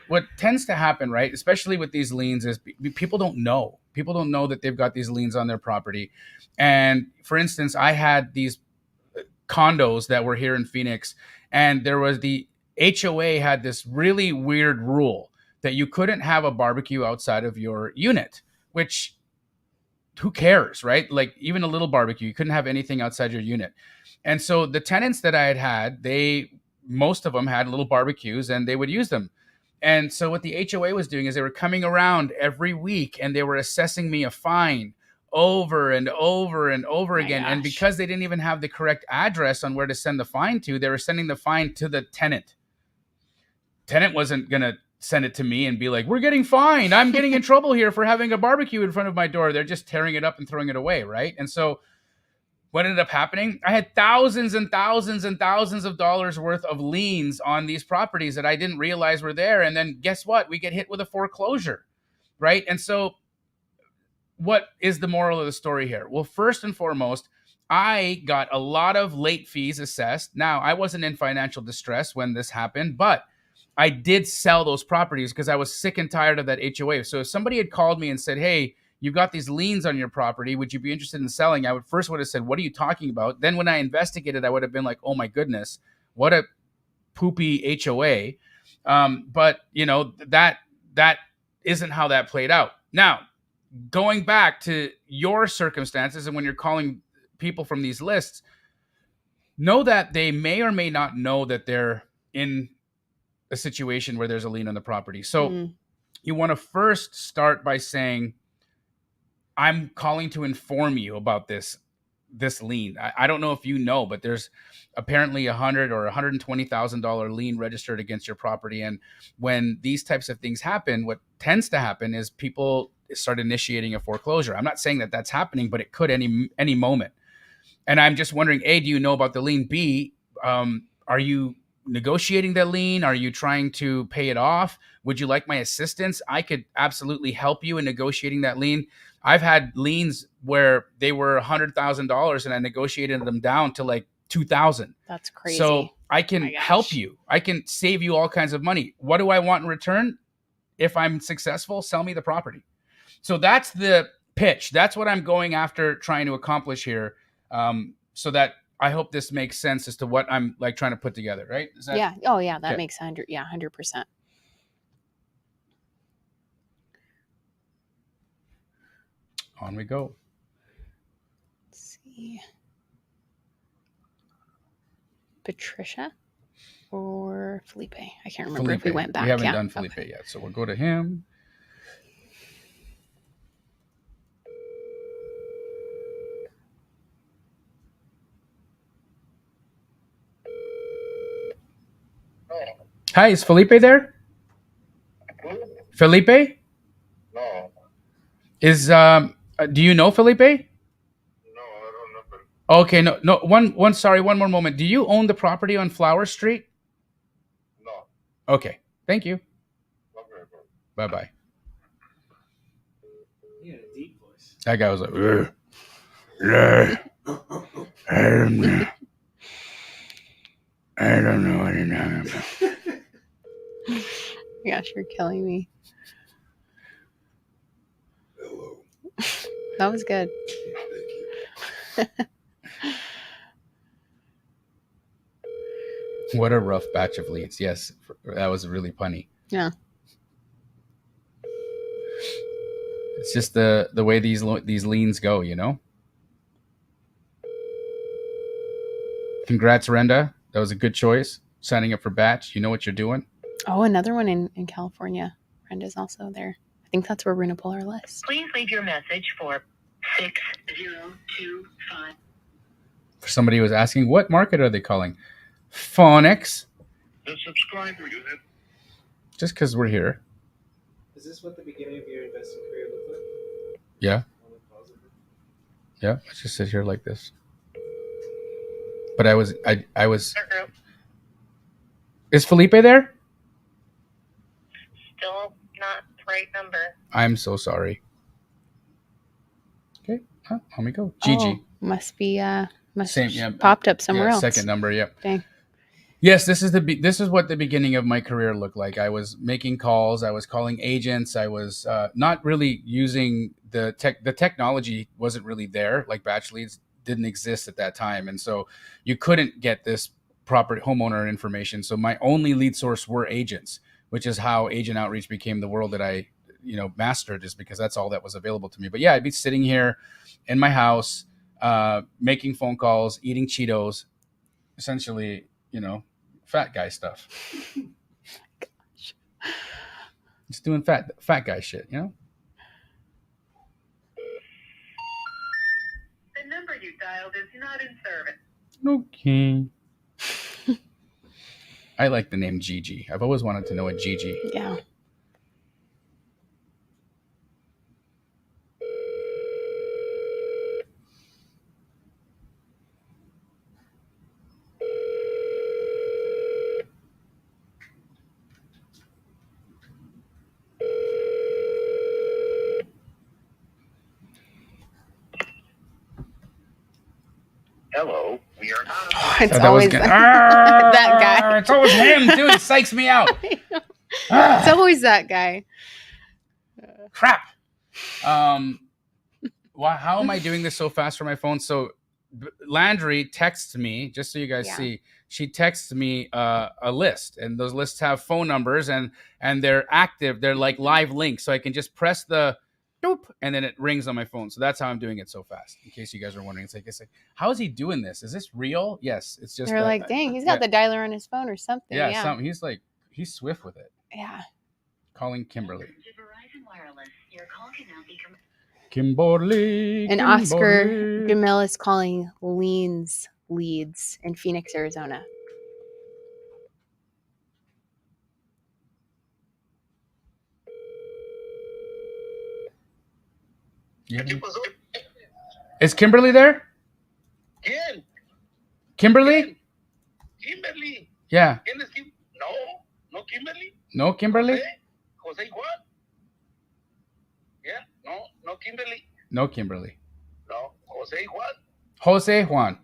what tends to happen, right? Especially with these liens is people don't know. People don't know that they've got these liens on their property. And for instance, I had these condos that were here in Phoenix and there was the HOA had this really weird rule that you couldn't have a barbecue outside of your unit, which who cares, right? Like even a little barbecue, you couldn't have anything outside your unit. And so the tenants that I had, most of them had little barbecues and they would use them. And so what the HOA was doing is they were coming around every week and they were assessing me a fine over and over and over again. Gosh. And because they didn't even have the correct address on where to send the fine to, they were sending the fine to the tenant. Tenant wasn't going to send it to me and be like, we're getting fined. I'm getting in trouble here for having a barbecue in front of my door. They're just tearing it up and throwing it away, right? And so what ended up happening, I had thousands and thousands and thousands of dollars worth of liens on these properties that I didn't realize were there. And then guess what? We get hit with a foreclosure, right? And so what is the moral of the story here? Well, first and foremost, I got a lot of late fees assessed. Now, I wasn't in financial distress when this happened, but I did sell those properties because I was sick and tired of that HOA. So if somebody had called me and said, hey, you've got these liens on your property, would you be interested in selling? I would have said, what are you talking about? Then when I investigated, I would have been like, oh my goodness, what a poopy HOA. But that isn't how that played out. Now, going back to your circumstances and when you're calling people from these lists, know that they may or may not know that they're in a situation where there's a lien on the property. So you want to first start by saying, I'm calling to inform you about this lien. I don't know if you know, but there's apparently $100,000 or $120,000 lien registered against your property. And when these types of things happen, what tends to happen is people start initiating a foreclosure. I'm not saying that that's happening, but it could any moment. And I'm just wondering, A, do you know about the lien? B, are you negotiating that lien? Are you trying to pay it off? Would you like my assistance? I could absolutely help you in negotiating that lien. I've had liens where they were $100,000 and I negotiated them down to like 2,000. That's crazy. So I Oh can my gosh. help you. I can save you all kinds of money. What do I want in return? If I'm successful, sell me the property. So that's the pitch. That's what I'm going after, trying to accomplish here. So that I hope this makes sense as to what I'm like trying to put together, right? Is that, Yeah. Oh yeah, that okay. makes 100%. On we go. Let's see. Patricia or Felipe? I can't remember if we went back. We haven't done Felipe yet, so we'll go to him. Hi, is Felipe there? Felipe? No. Is do you know Felipe? No, I don't know. Okay, no, sorry, one more moment. Do you own the property on Flower Street? No. Okay, thank you. Bye-bye. He had a deep voice. That guy was like, I don't know what it is. Gosh, you're killing me. Hello. That was good. Thank you. What a rough batch of leads. Yes, that was really punny. Yeah. It's just the way these liens go, you know? Congrats, Renda. That was a good choice. Signing up for batch. You know what you're doing. Oh, another one in California. Brenda's also there. I think that's where we're going to pull our list. Please leave your message for 6025. For somebody who was asking, what market are they calling? Phonics. The subscriber you have. Just because we're here. Is this what the beginning of your investing career looked like? Yeah. All positive? Yeah. Let's just sit here like this. But I was. Is Felipe there? Still not the right number. I'm so sorry. Okay. Let me go. Gigi. Oh, must be Same, yeah. popped up somewhere else. Second number, yep. Dang. Yes, this is what the beginning of my career looked like. I was making calls. I was calling agents. I was not really using the technology wasn't really there. Like batch leads didn't exist at that time, and so you couldn't get this proper homeowner information. So my only lead source were agents, which is how agent outreach became the world that I mastered, is because that's all that was available to me. But yeah, I'd be sitting here in my house, making phone calls, eating Cheetos, essentially, fat guy stuff. Gosh. Just doing fat guy shit, The number you dialed is not in service. Okay. I like the name Gigi. I've always wanted to know a Gigi. Yeah. Hello, we are not. It's That always was good. that guy. It's always him, dude. It psychs me out. It's always that guy. Crap. How am I doing this so fast for my phone? So Landree texts me, just so you guys see, she texts me a list, and those lists have phone numbers and they're active. They're like live links. So I can just press the doop and then it rings on my phone. So that's how I'm doing it so fast. In case you guys are wondering, it's like, how is he doing this? Is this real? Yes. It's just, They're like, dang, he's got the dialer on his phone or something. yeah. He's swift with it. Yeah. Calling Kimberly. To Verizon Wireless, your call can now be Kimberly. And Oscar Jamil is calling Lien's leads in Phoenix, Arizona. Is Kimberly there? ¿Quién? Kimberly? Kimberly. Yeah. ¿Quién es Kim? No, no Kimberly. No, Kimberly? José Juan. Yeah, no Kimberly. No, Kimberly. No, José Juan. Jose Juan.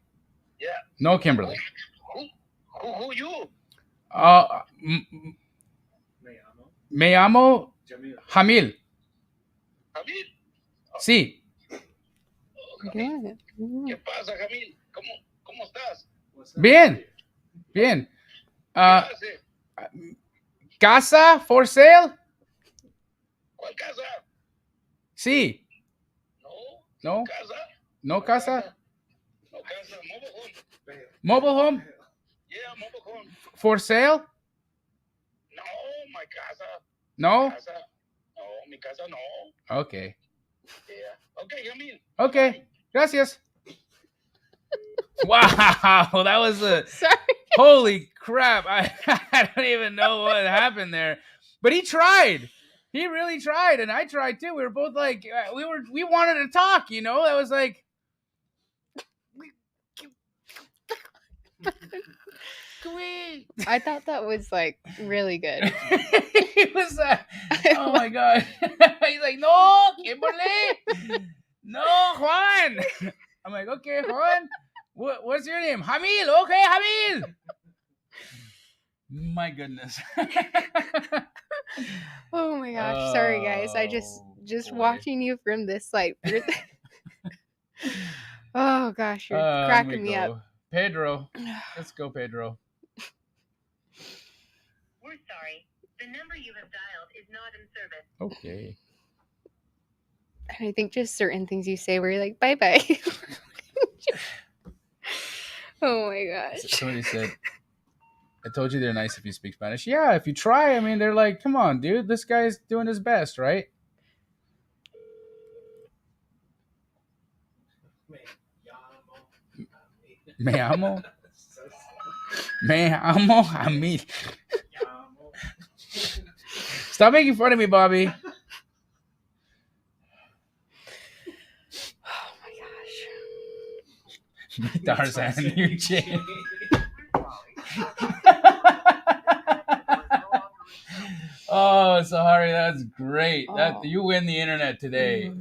Yeah. No, Kimberly. Who you? Me llamo Me llamo Jamil. Jamil. Jamil. Sí. Good. ¿Qué pasa, Jamil? ¿Cómo estás? What's up? Bien. Bien. ¿Qué hace? Casa for sale? ¿Cuál casa? Sí. No. No. ¿Casa? No casa. No casa. Mobile home. Mobile home Yeah, mobile home. for sale? No, my casa. No. Casa. No, mi casa no. Okay. Yeah. Okay, Jamil. Okay. Gracias. Wow, that was a Sorry. holy crap. I don't even know what happened there. But he tried. He really tried, and I tried too. We were both like, we wanted to talk, you know. That was like, can we? I thought that was like really good. He was, oh my god. He's like, no, Kimberly, no, Juan. I'm like, okay, Juan. What's your name? Jamil. Okay, Jamil. My goodness. Oh my gosh. Sorry guys. I just boy. watching you from this like oh gosh, you're Let cracking me up. Pedro. Let's go, Pedro. We're sorry. The number you have dialed is not in service. Okay. And I think just certain things you say where you're like, bye bye. Oh my gosh. Somebody said, I told you they're nice if you speak Spanish. Yeah, if you try, I mean, they're like, come on, dude, this guy's doing his best, right? Me amo. Me amo a mí. Stop making fun of me, Bobby. Oh my gosh. Tarzan, you chick. Oh, Sahari, that's great. That Oh. you win the internet today.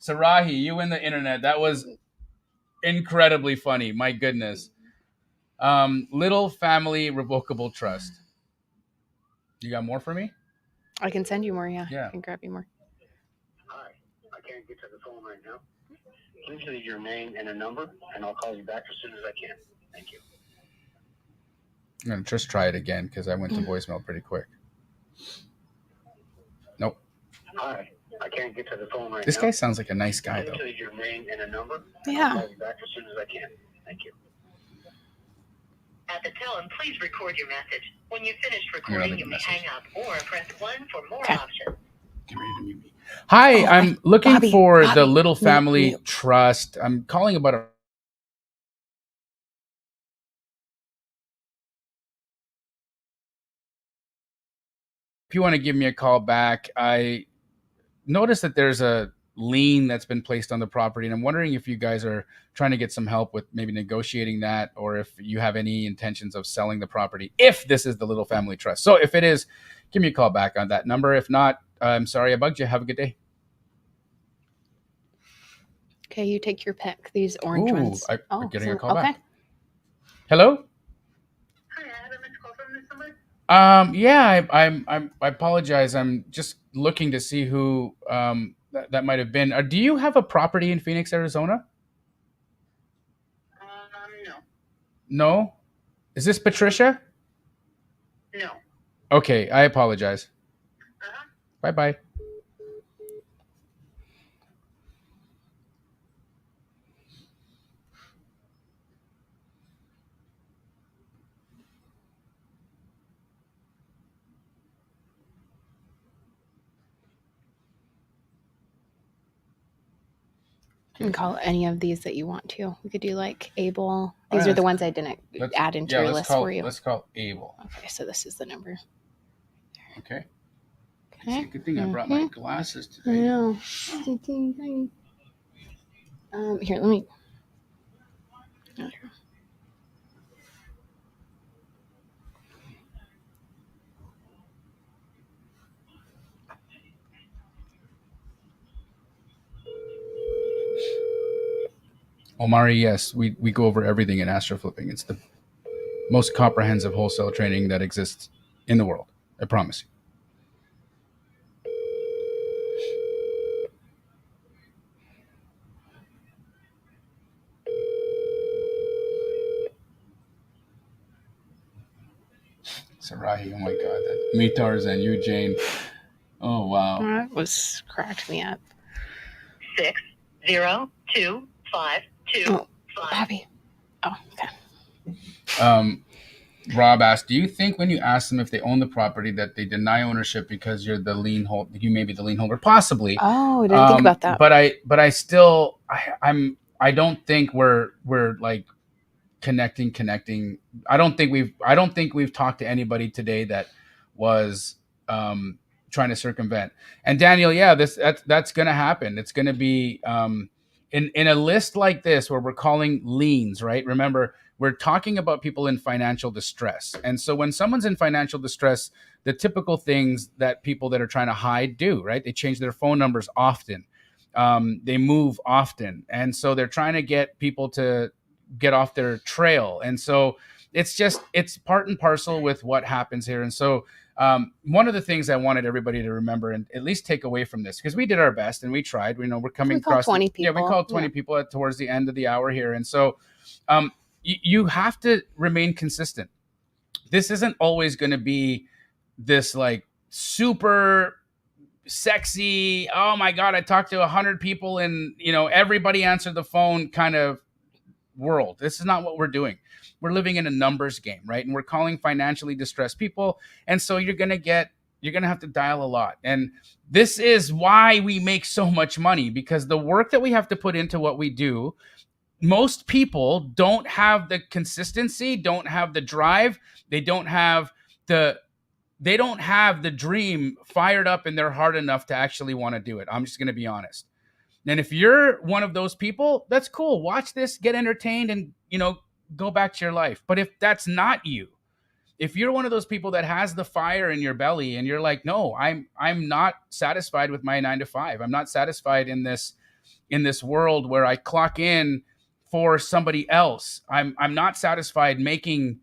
Sarahi, you win the internet. That was incredibly funny. My goodness. Little family revocable trust. You got more for me? I can send you more, yeah. Yeah. I can grab you more. Hi, I can't get to the phone right now. Please leave your name and a number, and I'll call you back as soon as I can. Thank you. I'm gonna just try it again because I went to voicemail pretty quick. Nope. Hi, I can't get to the phone right This now. guy sounds like a nice guy Please though. leave your name and a number, and Yeah. I'll call you back as soon as I can. Thank you. At the tone, please record your message. When you finish Here, I'll recording, leave you a may message. hang up or press 1 for more Okay. options. Get ready to mute me. Hi, Oh, I'm looking Bobby, for the Bobby, Little Family mute. Trust. I'm calling about a if you want to give me a call back. I noticed that there's a lien that's been placed on the property, and I'm wondering if you guys are trying to get some help with maybe negotiating that, or if you have any intentions of selling the property if this is the Little Family Trust. So if it is, give me a call back on that number. If not, I'm sorry I bugged you. Have a good day. Okay, you take your pick. These orange Ooh, ones. I'm getting a call okay. back. Hello? Hi, I have a missed call from this number. Yeah, I apologize. I'm just looking to see who that might have been. Do you have a property in Phoenix, Arizona? No. No? Is this Patricia? No. Okay, I apologize. Uh-huh. Bye-bye. You can call any of these that you want to. We could do like Able. These are Alright, the ones I didn't add into your list for you. Let's call Abel. Okay, so this is the number. Okay. Okay. Good thing I brought my glasses I today. know. Here, let me. Omari, yes, we go over everything in astro flipping. It's the most comprehensive wholesale training that exists in the world. I promise you. Sarahi, oh my God, that me Tarzan, you Jane. Oh wow. That was cracked me up. 60252. Oh, Bobby. Oh, okay. Rob asked, do you think when you ask them if they own the property that they deny ownership because you're the lien holder? You may be the lien holder, possibly. Oh, I didn't think about that. But I still, I don't think we're like connecting. I don't think we've talked to anybody today that was trying to circumvent. And Daniel, yeah, that's going to happen. It's going to be in a list like this where we're calling liens, right? Remember, we're talking about people in financial distress. And so when someone's in financial distress, the typical things that people that are trying to hide do, right? They change their phone numbers often. They move often. And so they're trying to get people to get off their trail. And so it's part and parcel with what happens here. And so one of the things I wanted everybody to remember and at least take away from this, because we did our best and we tried, we're coming across 20 people. We called 20 people towards the end of the hour here. And so you have to remain consistent. This isn't always going to be this like super sexy, oh my God, I talked to 100 people and everybody answered the phone kind of world. This is not what we're doing. We're living in a numbers game, right? And we're calling financially distressed people. And so you're going to have to dial a lot. And this is why we make so much money, because the work that we have to put into what we do, most people don't have the consistency, don't have the drive. They don't have the dream fired up in their heart enough to actually want to do it. I'm just going to be honest. And if you're one of those people, that's cool. Watch this, get entertained, and go back to your life. But if that's not you, if you're one of those people that has the fire in your belly and you're like, no, I'm not satisfied with my 9 to 5. I'm not satisfied in this world where I clock in for somebody else. I'm not satisfied making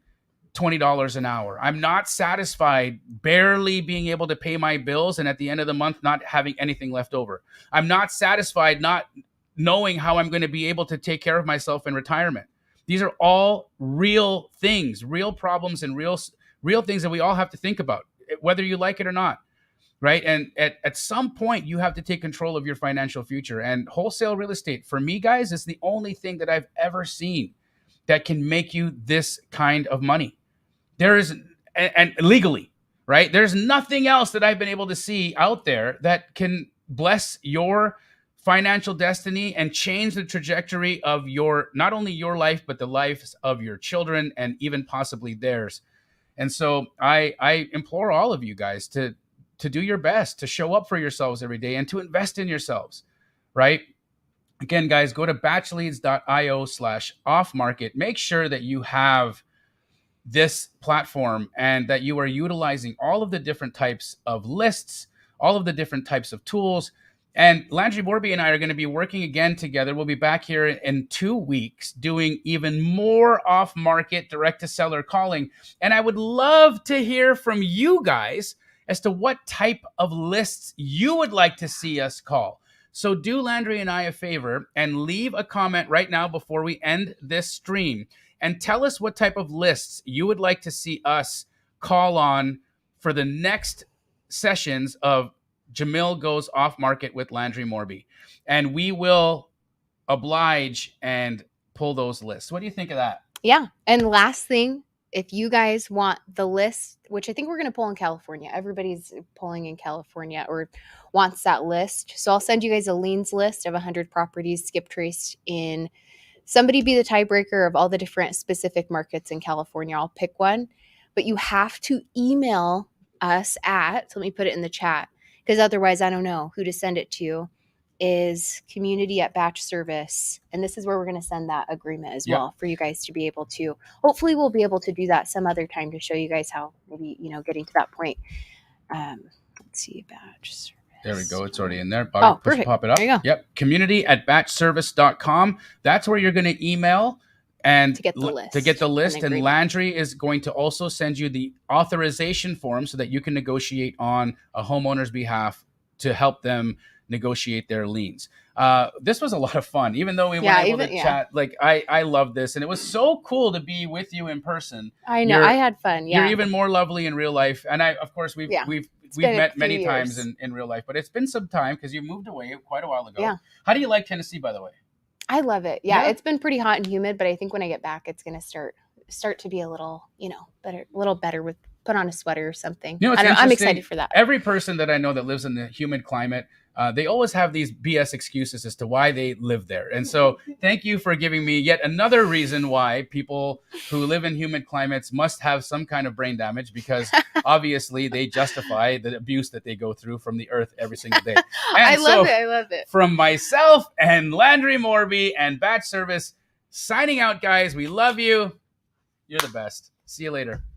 $20 an hour. I'm not satisfied barely being able to pay my bills and at the end of the month not having anything left over. I'm not satisfied not knowing how I'm going to be able to take care of myself in retirement. These are all real things, real problems, and real things that we all have to think about, whether you like it or not, right? And at some point, you have to take control of your financial future. And wholesale real estate, for me, guys, is the only thing that I've ever seen that can make you this kind of money. There is, and legally, right? There's nothing else that I've been able to see out there that can bless your financial destiny and change the trajectory of not only your life, but the lives of your children and even possibly theirs. And so I implore all of you guys to do your best, to show up for yourselves every day and to invest in yourselves, right? Again, guys, go to batchleads.io/off-market. Make sure that you have this platform and that you are utilizing all of the different types of lists, all of the different types of tools. And Landree Morby and I are going to be working again together. We'll be back here in 2 weeks doing even more off-market direct-to-seller calling. And I would love to hear from you guys as to what type of lists you would like to see us call. So do Landree and I a favor and leave a comment right now before we end this stream and tell us what type of lists you would like to see us call on for the next sessions of Jamil Goes Off Market with Landree Morby. And we will oblige and pull those lists. What do you think of that? Yeah. And last thing, if you guys want the list, which I think we're going to pull in California, everybody's pulling in California or wants that list. So I'll send you guys a liens list of 100 properties skip traced in. Somebody be the tiebreaker of all the different specific markets in California. I'll pick one, but you have to email us at, so let me put it in the chat, because otherwise I don't know who to send it to, is community@batchservice. And this is where we're going to send that agreement as well for you guys to be able to, hopefully we'll be able to do that some other time to show you guys how maybe, getting to that point. Let's see, batch service. There we go. It's already in there. Bobby, Oh, perfect. pop it up. There you go. Yep. community@batchservice.com. That's where you're going to email and To get the list. To get the list. And agreement. Landree is going to also send you the authorization form so that you can negotiate on a homeowner's behalf to help them negotiate their liens. This was a lot of fun, even though we weren't able to chat. Like I love this, and it was so cool to be with you in person. I know. I had fun. Yeah. You're even more lovely in real life, and of course we've met many times in real life, but it's been some time because you moved away quite a while ago. Yeah. How do you like Tennessee, by the way? I love it. Yeah, it's been pretty hot and humid, but I think when I get back, it's going to start to be a little, better with put on a sweater or something. You know, I don't know. I'm excited for that. Every person that I know that lives in the humid climate, they always have these BS excuses as to why they live there. And so thank you for giving me yet another reason why people who live in humid climates must have some kind of brain damage, because obviously they justify the abuse that they go through from the earth every single day. I love it. From myself and Landree Morby and Batch Service, signing out, guys. We love you. You're the best. See you later.